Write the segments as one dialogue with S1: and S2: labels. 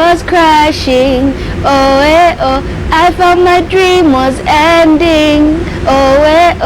S1: was crashing. Oh, oh, I thought my dream was ending. Oh,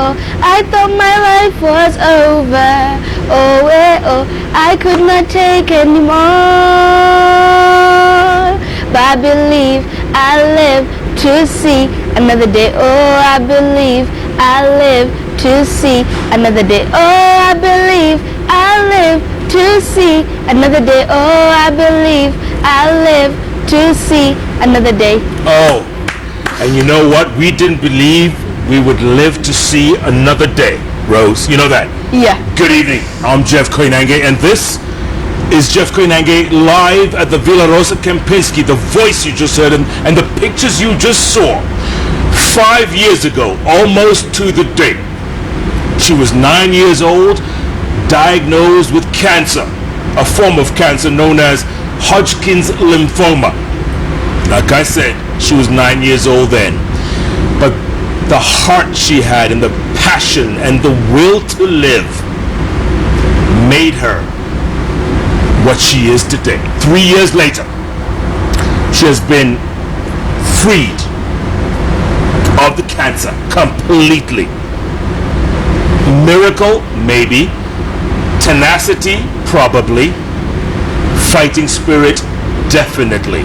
S1: oh, I thought my life was over. Oh, oh, I could not take anymore. But I believe I live to see another day. Oh, I believe I live to see another day. Oh, I believe I live to see another day. Oh, I believe I live to see another day.
S2: Oh, and you know what? We didn't believe we would live to see another day, Rose. You know that?
S1: Yeah.
S2: Good evening. I'm Jeff Koinange, and this is Jeff Koinange live at the Villa Rosa Kempinski. The voice you just heard and the pictures you just saw. 5 years ago, almost to the date, she was 9 years old, diagnosed with cancer, a form of cancer known as Hodgkin's lymphoma. Like I said, she was 9 years old then. But the heart she had and the passion and the will to live made her what she is today. 3 years later, she has been freed of the cancer completely. Miracle, maybe. Tenacity, probably. Fighting spirit, definitely.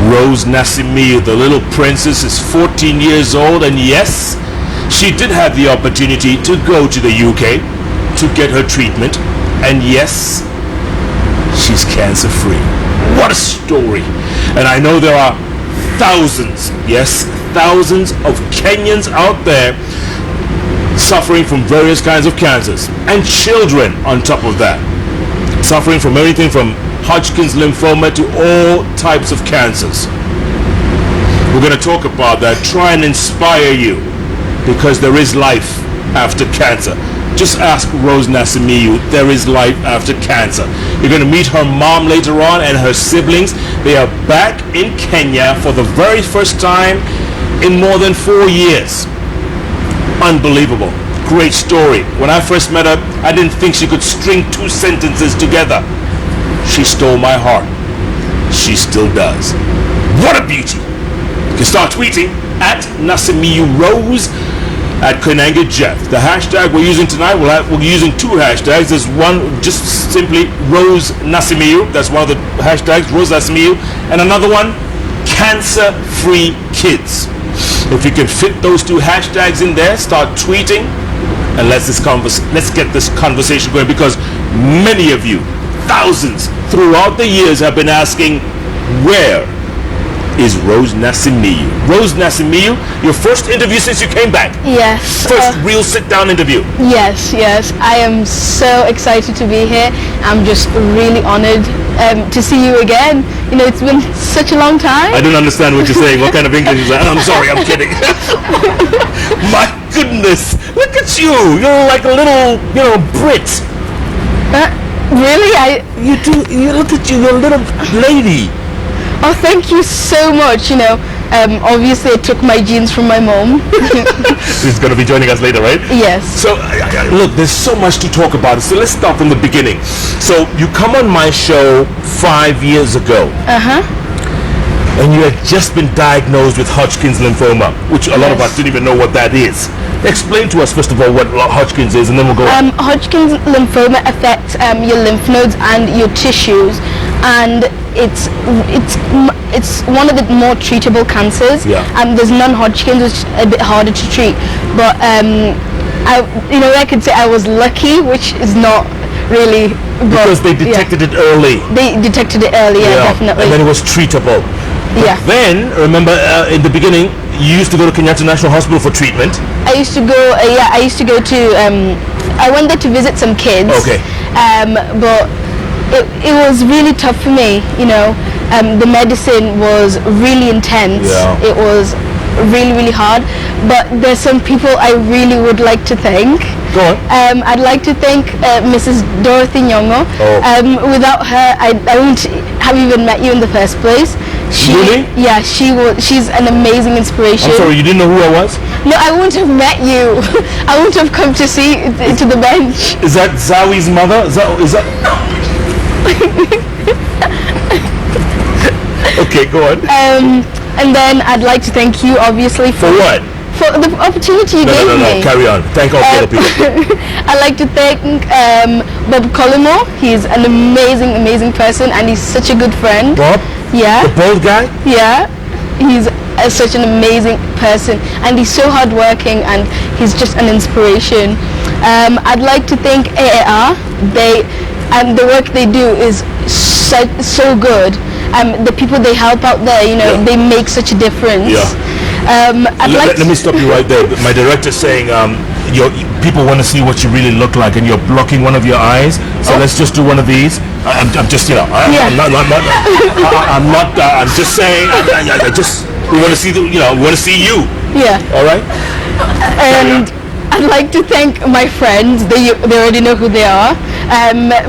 S2: Rose Nasimiyu, the little princess, is 14 years old, and yes, she did have the opportunity to go to the UK to get her treatment, and yes, she's cancer free. What a story. And I know there are thousands, yes, thousands of Kenyans out there suffering from various kinds of cancers, and children on top of that, suffering from everything from Hodgkin's lymphoma to all types of cancers. We're going to talk about that, try and inspire you, because there is life after cancer. Just ask Rose Nasimiyu, there is life after cancer. You're going to meet her mom later on and her siblings. They are back in Kenya for the very first time in more than 4 years. Unbelievable. Great story. When I first met her, I didn't think she could string 2 sentences together. She stole my heart. She still does. What a beauty. You can start tweeting at Nasimiyu Rose, at Koinange Jeff. The hashtag we're using tonight, we're using 2 hashtags. There's one just simply Rose Nasimiyu. That's one of the hashtags, Rose Nasimiyu. And another one, Cancer Free Kids. If you can fit those 2 hashtags in there, start tweeting, and let's get this conversation going, because many of you, thousands throughout the years, have been asking, where is Rose Nasimiyu? Rose Nasimiyu, your first interview since you came back.
S1: Yes.
S2: First real sit-down interview.
S1: Yes. I am so excited to be here. I'm just really honored to see you again. You know, it's been such a long time.
S2: I don't understand what you're saying. What kind of English is that? I'm sorry, I'm kidding. My goodness, look at you. You're like a little, Brit.
S1: Really?
S2: You look at you, you're a little lady.
S1: Oh, thank you so much. Obviously I took my genes from my mom.
S2: She's going to be joining us later, right?
S1: Yes.
S2: So, look, there's so much to talk about. So let's start from the beginning. So you come on my show 5 years ago. And you had just been diagnosed with Hodgkin's lymphoma, which a lot of us didn't even know what that is. Explain to us, first of all, what Hodgkin's is, and then we'll go on.
S1: Hodgkin's lymphoma affects your lymph nodes and your tissues, and it's one of the more treatable cancers.
S2: Yeah.
S1: There's non-Hodgkin's, which is a bit harder to treat, but I could say I was lucky, which is not really.
S2: Because they detected it early.
S1: They detected it early, definitely.
S2: And then it was treatable.
S1: But
S2: then, remember, in the beginning, you used to go to Kenyatta National Hospital for treatment.
S1: I used to go. I went there to visit some kids.
S2: Okay.
S1: But it was really tough for me. The medicine was really intense.
S2: Yeah.
S1: It was really, really hard. But there's some people I really would like to thank.
S2: Go on.
S1: I'd like to thank Mrs. Dorothy Nyong'o.
S2: Oh.
S1: Without her, I wouldn't have even met you in the first place.
S2: Really?
S1: Yeah, she's an amazing inspiration.
S2: I'm sorry, you didn't know who I was?
S1: No, I wouldn't have met you. I wouldn't have come to see to the bench.
S2: Is that Zawi's mother? Is that Okay, go on.
S1: And then I'd like to thank you, obviously,
S2: For what?
S1: for the opportunity you gave me.
S2: No, carry on. Thank all the other people.
S1: I'd like to thank Bob Collymore. He's an amazing person, and he's such a good friend.
S2: Bob?
S1: Yeah.
S2: The bald guy?
S1: Yeah. He's such an amazing person, and he's so hardworking, and he's just an inspiration. I'd like to thank AAR. The work they do is so good. The people they help out there, they make such a difference.
S2: Let me stop you right there. My director's saying people want to see what you really look like, and you're blocking one of your eyes. So let's just do one of these. I'm just, I'm just saying. We want to see we want to see you.
S1: Yeah.
S2: All right.
S1: And I'd like to thank my friends. They already know who they are.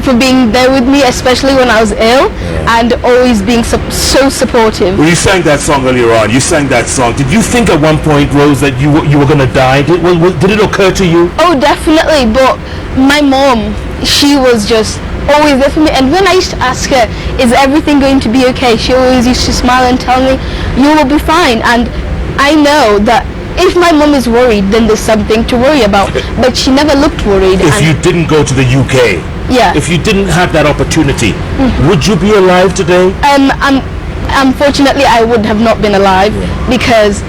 S1: For being there with me, especially when I was ill, and always being so supportive.
S2: Well, you sang that song earlier on. You sang that song. Did you think at one point, Rose, that you were going to die? Did it occur to you?
S1: Oh, definitely. But my mom, she was just always there for me. And when I used to ask her, is everything going to be okay? She always used to smile and tell me, you will be fine. And I know that if my mom is worried, then there's something to worry about. But she never looked worried.
S2: If you didn't go to the UK, if you didn't have that opportunity, would you be alive today?
S1: Unfortunately, I would have not been alive because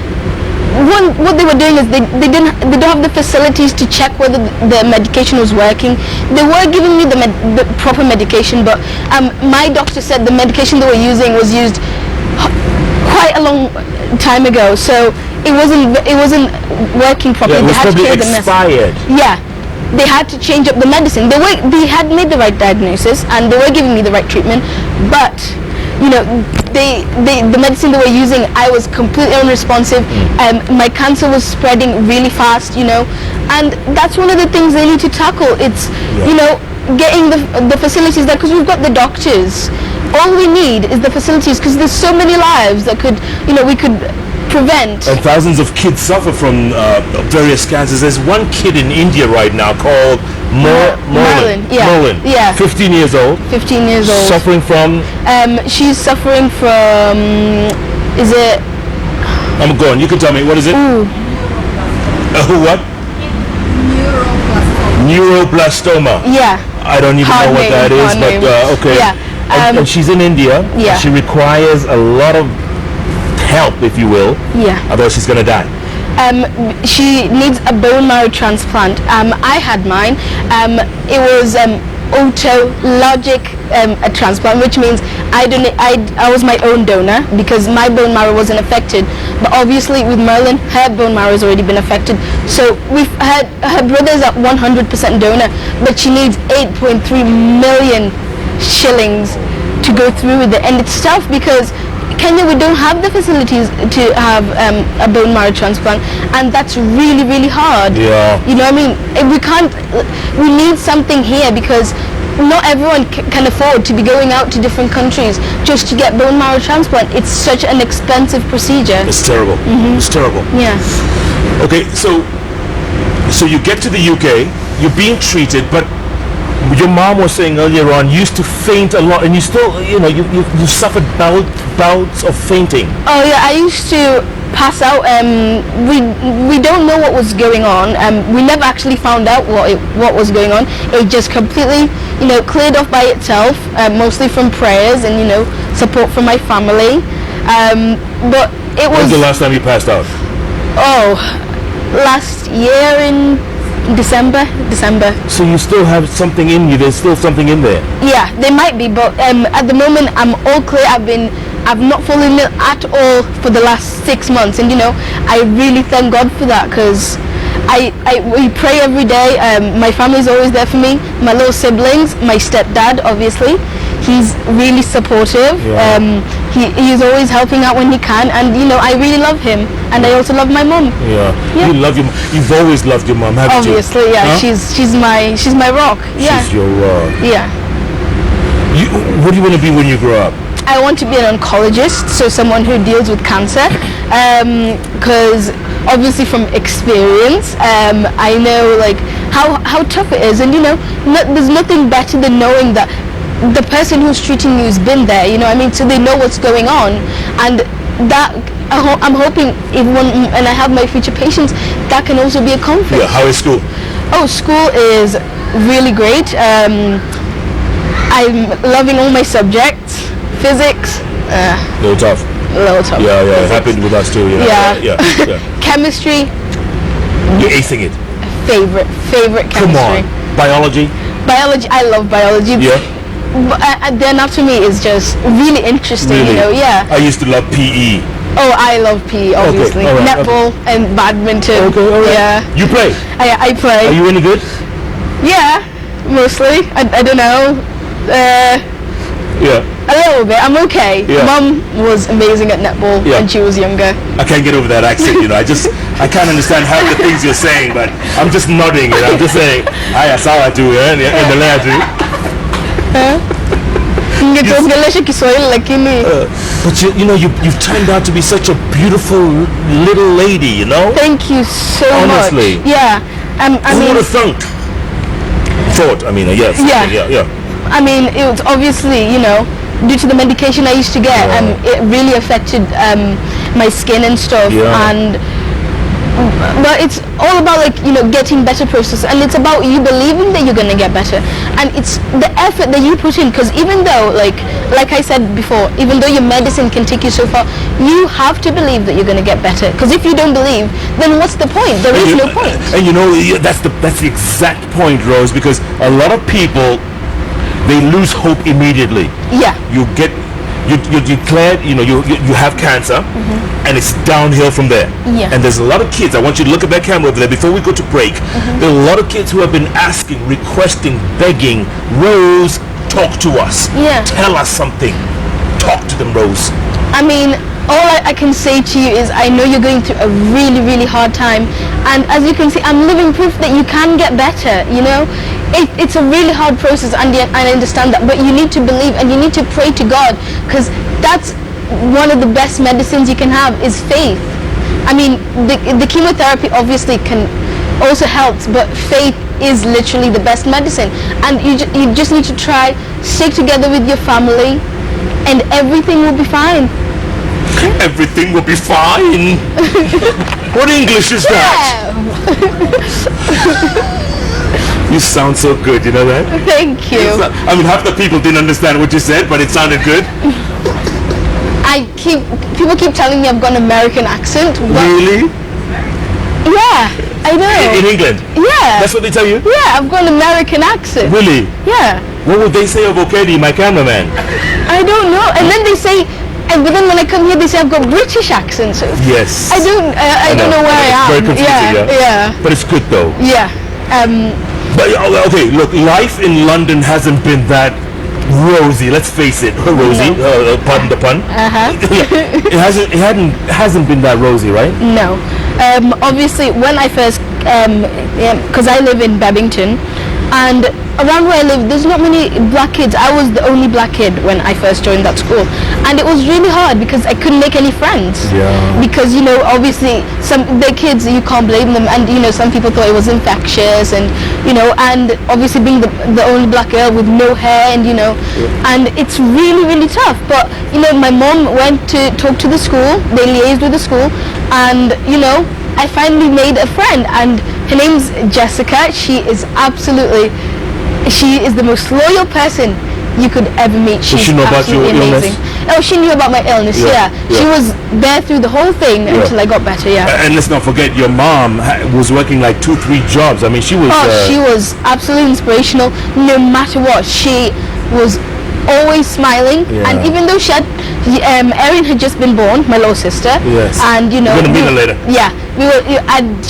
S1: what they were doing is they don't have the facilities to check whether the medication was working. They were giving me the proper medication, but my doctor said the medication they were using was used quite a long time ago, so it wasn't working properly.
S2: It was
S1: they had
S2: probably
S1: to the
S2: expired.
S1: Yeah, they had to change up the medicine. They had made the right diagnosis and they were giving me the right treatment, but the medicine they were using, I was completely unresponsive. My cancer was spreading really fast, and that's one of the things they need to tackle. It's getting the facilities there, because we've got the doctors. All we need is the facilities, because there's so many lives that we could prevent.
S2: And thousands of kids suffer from various cancers. There's one kid in India right now called Marlon.
S1: Yeah.
S2: 15 years old.
S1: 15 years old.
S2: Suffering from?
S1: She's suffering from, is it?
S2: I'm going. You can tell me. What is it? What? Neuroblastoma.
S1: Yeah.
S2: I don't even know what that is, but okay.
S1: Yeah.
S2: And she's in India.
S1: Yeah.
S2: She requires a lot of help, if you will.
S1: Yeah.
S2: Otherwise she's going to die.
S1: She needs a bone marrow transplant. I had mine. It was autologic a transplant, which means I was my own donor because my bone marrow wasn't affected. But obviously with Merlin, her bone marrow has already been affected. So her brother's at 100% donor, but she needs 8.3 million shillings to go through with it. And it's tough because Kenya, we don't have the facilities to have a bone marrow transplant, and that's really hard.
S2: Yeah.
S1: You know what I mean? We need something here because not everyone can afford to be going out to different countries just to get bone marrow transplant. It's such an expensive procedure.
S2: It's terrible. It's terrible.
S1: Yeah.
S2: Okay, so you get to the UK, you're being treated, but your mom was saying earlier on, you used to faint a lot, and you still, you suffered bouts of fainting.
S1: Oh yeah, I used to pass out. We don't know what was going on. We never actually found out what was going on. It just completely, cleared off by itself, mostly from prayers and support from my family. But it was.
S2: When's the last time you passed out?
S1: Oh, last year in December.
S2: So you still have something in you. There's still something in there.
S1: Yeah, there might be, but at the moment I'm all clear. I've not fallen ill at all for the last 6 months, and I really thank God for that, because we pray every day. My family is always there for me. My little siblings, my stepdad, obviously, he's really supportive.
S2: Yeah.
S1: He's always helping out when he can, and I really love him, and I also love my mom.
S2: Yeah. You love your mom. You've always loved your mom, haven't you?
S1: Obviously, yeah.
S2: Huh?
S1: She's my rock. Yeah.
S2: She's your rock.
S1: Yeah.
S2: What do you want to be when you grow up?
S1: I want to be an oncologist, so someone who deals with cancer, because obviously from experience, I know how tough it is, and there's nothing better than knowing that the person who's treating you has been there, you know what I mean? So they know what's going on, and that I'm hoping and I have my future patients, that can also be a comfort.
S2: Yeah. How is school?
S1: Oh, school is really great. I'm loving all my subjects. Physics,
S2: Little tough.
S1: a little tough.
S2: Yeah, yeah. It
S1: Physics.
S2: happened with us too. Yeah.
S1: Chemistry,
S2: You're acing it.
S1: favorite
S2: Come
S1: chemistry.
S2: on. Biology.
S1: Biology, I love biology.
S2: Yeah.
S1: But, the anatomy is just really interesting,
S2: Really?
S1: you know. Yeah.
S2: I used to love PE.
S1: Oh, I love PE, obviously.
S2: all right,
S1: Netball and badminton.
S2: Okay, all right.
S1: Yeah.
S2: You play?
S1: I play.
S2: Are you any good?
S1: Yeah, mostly. I don't know.
S2: Yeah.
S1: A little bit. I'm okay.
S2: Yeah.
S1: Mum was amazing at netball
S2: Yeah.
S1: when she was younger.
S2: I can't get over that accent, you know. I can't understand half the things you're saying, but I'm just nodding and I'm just saying, "Aya sawa tu ya, endelea tu."
S1: Ningetuongelesha Kiswahili lakini
S2: But you know, you've turned out to be such a beautiful little lady, you know.
S1: thank you so
S2: Honestly.
S1: much. Yeah. I
S2: Who
S1: mean,
S2: would have thought? I mean, yes.
S1: Yeah.
S2: Yeah.
S1: I mean, it was obviously, you know, due to the medication I used to get, it really affected my skin and stuff.
S2: Yeah.
S1: But it's all about, like, you know, getting better process, and it's about you believing that you're gonna get better, and it's the effort that you put in. Because even though, like I said before, even though your medicine can take you so far, you have to believe that you're gonna get better. Because if you don't believe, then what's the point? There is no point.
S2: And you know, that's the exact point, Rose, because a lot of people, they lose hope immediately.
S1: Yeah.
S2: You declared, you know, you have cancer, and it's downhill from there.
S1: Yeah.
S2: And there's a lot of kids, I want you to look at that camera over there before we go to break. There are a lot of kids who have been asking, requesting, begging, Rose, talk to us.
S1: Yeah.
S2: Tell us something. Talk to them, Rose.
S1: I mean, all I can say to you is I know you're going through a really, really hard time. And as you can see, I'm living proof that you can get better, you know. It's a really hard process, and I understand that. But you need to believe, and you need to pray to God, because that's one of the best medicines you can have is faith. I mean, the chemotherapy obviously can also help, but faith is literally the best medicine. And you just need to try, stick together with your family, and everything will be fine.
S2: Everything will be fine. What English is that? You sound so good, you know that?
S1: Thank you.
S2: I mean, half the people didn't understand what you said, but it sounded good.
S1: People keep telling me I've got an American accent. But
S2: Really?
S1: yeah, I know.
S2: In England?
S1: Yeah.
S2: That's what they tell you?
S1: Yeah, I've got an American accent.
S2: Really?
S1: Yeah.
S2: What would they say of Okedi, my cameraman?
S1: I don't know. And then they say, but then when I come here, they say I've got British accent. So
S2: Yes.
S1: I don't know where I am.
S2: Very confusing,
S1: Yeah.
S2: But it's good though.
S1: Yeah.
S2: But okay, look, life in London hasn't been that rosy. Let's face it, rosy. Pardon the pun. it hasn't been that rosy, right?
S1: No. Obviously, when I first, because I live in Babington, and around where I live, there's not many black kids. I was the only black kid when I first joined that school, and it was really hard because I couldn't make any friends.
S2: Yeah.
S1: Because, you know, obviously the kids, you can't blame them, and, you know, some people thought it was infectious, and, you know, and obviously being the only black girl with no hair, and, you know, and it's really, really tough. But, you know, my mom went to talk to the school. They liaised with the school, and, you know, I finally made a friend, and her name's Jessica. She is the most loyal person you could ever meat.
S2: Does she know about your
S1: amazing.
S2: illness?
S1: Oh, she knew about my illness. Yeah. She was there through the whole thing until I got better. Yeah.
S2: And let's not forget, your mom was working like 2-3 jobs. I mean, she was.
S1: She was absolutely inspirational. No matter what, she was always smiling.
S2: Yeah.
S1: And even though she had, Erin had just been born, my little sister.
S2: Yes.
S1: And you know,
S2: we're gonna meet her later.
S1: Yeah, I'd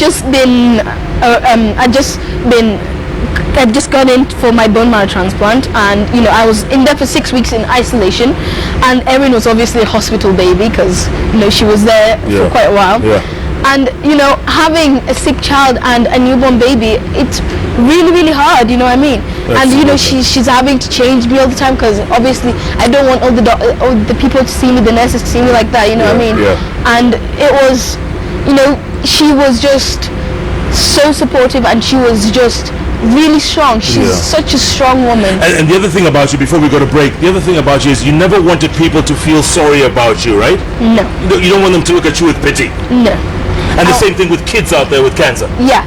S1: just gone in for my bone marrow transplant, and you know, I was in there for 6 weeks in isolation, and Erin was obviously a hospital baby because, you know, she was there for quite a while.
S2: Yeah.
S1: And, you know, having a sick child and a newborn baby, it's really, really hard, you know what I mean? And, you know, she's having to change me all the time because obviously I don't want all the people to see me, the nurses to see me like that, you know what I mean?
S2: Yeah.
S1: And it was, you know, she was just so supportive, and she was just really strong. She's such a strong woman.
S2: And the other thing about you, before we go to break, the other thing about you is you never wanted people to feel sorry about you, right?
S1: No.
S2: You don't want them to look at you with pity.
S1: No.
S2: And the same thing with kids out there with cancer.
S1: Yeah.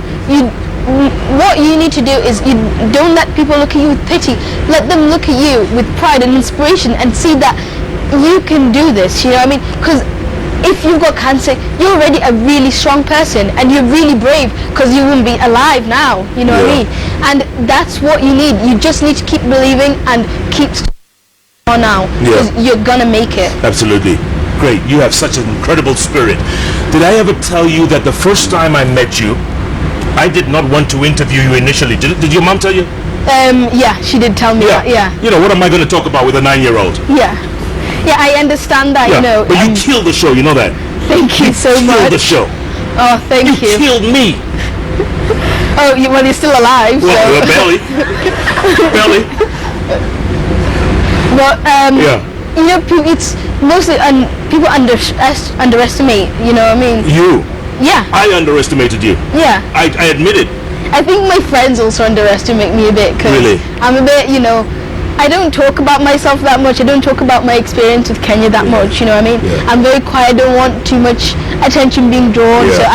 S1: What you need to do is you don't let people look at you with pity. Let them look at you with pride and inspiration and see that you can do this. You know what I mean? Because if you've got cancer, you're already a really strong person and you're really brave because you wouldn't be alive now. You know what I mean? And that's what you need. You just need to keep believing and keep on now because you're gonna make it.
S2: Absolutely. Great. You have such an incredible spirit. Did I ever tell you that the first time I met you, I did not want to interview you initially? Did your mom tell you?
S1: Yeah, she did tell me that. Yeah.
S2: You know, what am I going to talk about with a 9-year-old?
S1: Yeah. Yeah, I understand that, you know.
S2: But you killed the show, you know that?
S1: Thank you so much.
S2: You killed the show.
S1: Oh, thank you.
S2: You killed me.
S1: Oh, well, you're still alive,
S2: well,
S1: so.
S2: Barely. Barely.
S1: But, you know, it's mostly, people underestimate, you know what I mean?
S2: You?
S1: Yeah.
S2: I underestimated you.
S1: Yeah.
S2: I admit it.
S1: I think my friends also underestimate me a bit because I'm a bit, you know, I don't talk about myself that much. I don't talk about my experience with Kenya that much, you know what I mean? I'm very quiet. I don't want too much attention being drawn. So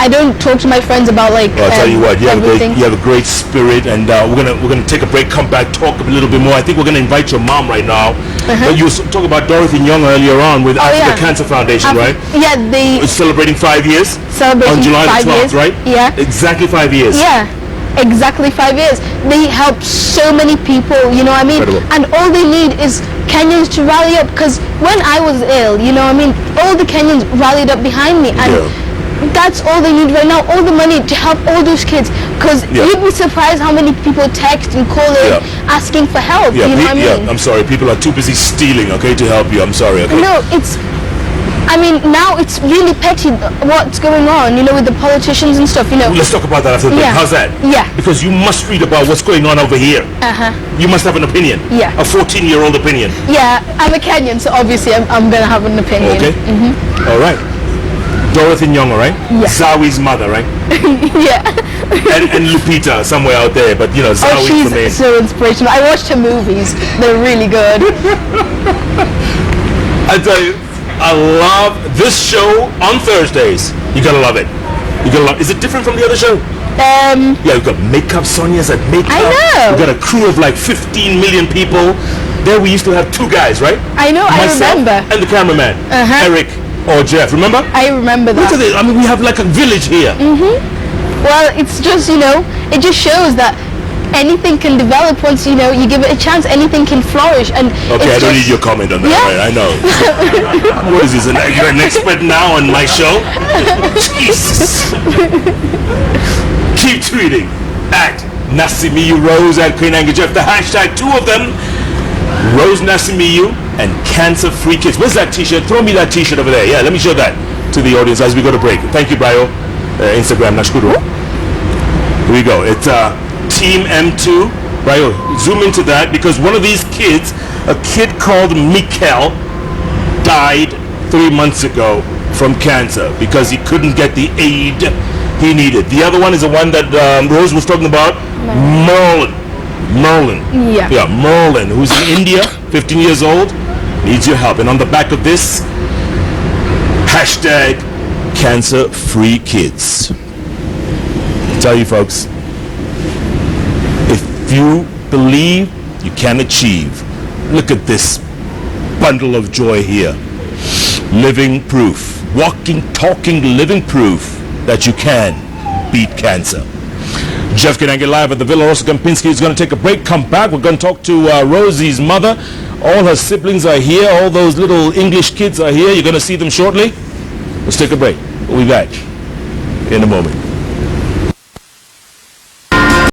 S1: I don't talk to my friends about like
S2: I'll tell you what, you have a great spirit, and we're gonna take a break, come back, talk a little bit more. I think we're gonna invite your mom right now. But you were talking about Dorothy Young earlier on with Africa Cancer Foundation, right?
S1: Yeah,
S2: it's celebrating 5 years.
S1: Celebrating
S2: on July
S1: 5
S2: the 12th,
S1: years,
S2: right?
S1: Yeah.
S2: Exactly 5 years.
S1: Yeah. Exactly 5 years. They help so many people, you know what I mean?
S2: Incredible.
S1: And all they need is Kenyans to rally up, because when I was ill, you know what I mean, all the Kenyans rallied up behind me, and that's all they need right now, all the money to help all those kids, because you'd be surprised how many people text and call in asking for help, you know what I mean?
S2: I'm sorry, people are too busy stealing, okay, to help you. I'm sorry, okay?
S1: No, I mean, now it's really petty what's going on, you know, with the politicians and stuff, you know.
S2: Let's talk about that after the break. How's that?
S1: Yeah.
S2: Because you must read about what's going on over here. You must have an opinion.
S1: Yeah.
S2: A 14-year-old opinion.
S1: Yeah, I'm a Kenyan, so obviously I'm going to have an opinion.
S2: Okay. All right. Dorothy Nyong'o, right?
S1: Yeah.
S2: Zawi's mother, right?
S1: Yeah.
S2: and Lupita somewhere out there, but you know, Zawi for me.
S1: She's so inspirational. I watched her movies. They're really good.
S2: I tell you, I love this show on Thursdays. You gotta love it. You gotta love. Is it different from the other show? Yeah, you've got makeup. Sonia's at makeup.
S1: I know.
S2: We've got a crew of like 15 million people. There we used to have 2 guys, right?
S1: I know.
S2: Myself
S1: I remember.
S2: And the cameraman, Eric or Jeff. Remember?
S1: I remember that.
S2: Look at it. I mean, we have like a village here.
S1: Well, it's just, you know, it just shows that anything can develop once, you know, you give it a chance. Anything can flourish. And
S2: okay, I don't need your comment on that. Right? I know. What is this? You're an expert now on my show? Jesus. Keep tweeting at Nasimiyu Rose at Koinange Jeff. The hashtag, 2 of them, Rose Nasimiyu and Cancer Free Kids. Where's that t-shirt? Throw me that t-shirt over there. Yeah, let me show that to the audience as we go to break. Thank you, Brayo. Instagram, Nashkuru. Here we go. It's Team M2. Brayo, zoom into that, because one of these kids, a kid called Mikel, died 3 months ago from cancer because he couldn't get the aid he needed. The other one is the one that Rose was talking about, Merlin. Yeah, Merlin, who's in India, 15 years old, needs your help. And on the back of this, hashtag Cancer Free Kids. I tell you folks, if you believe, you can achieve. Look at this bundle of joy here. Living proof, walking, talking, living proof that you can beat cancer. Jeff Koinange live at the Villa Rosa Kempinski is going to take a break. Come back. We're going to talk to Rosie's mother. All her siblings are here. All those little English kids are here. You're going to see them shortly. Let's take a break. We'll be back in a moment.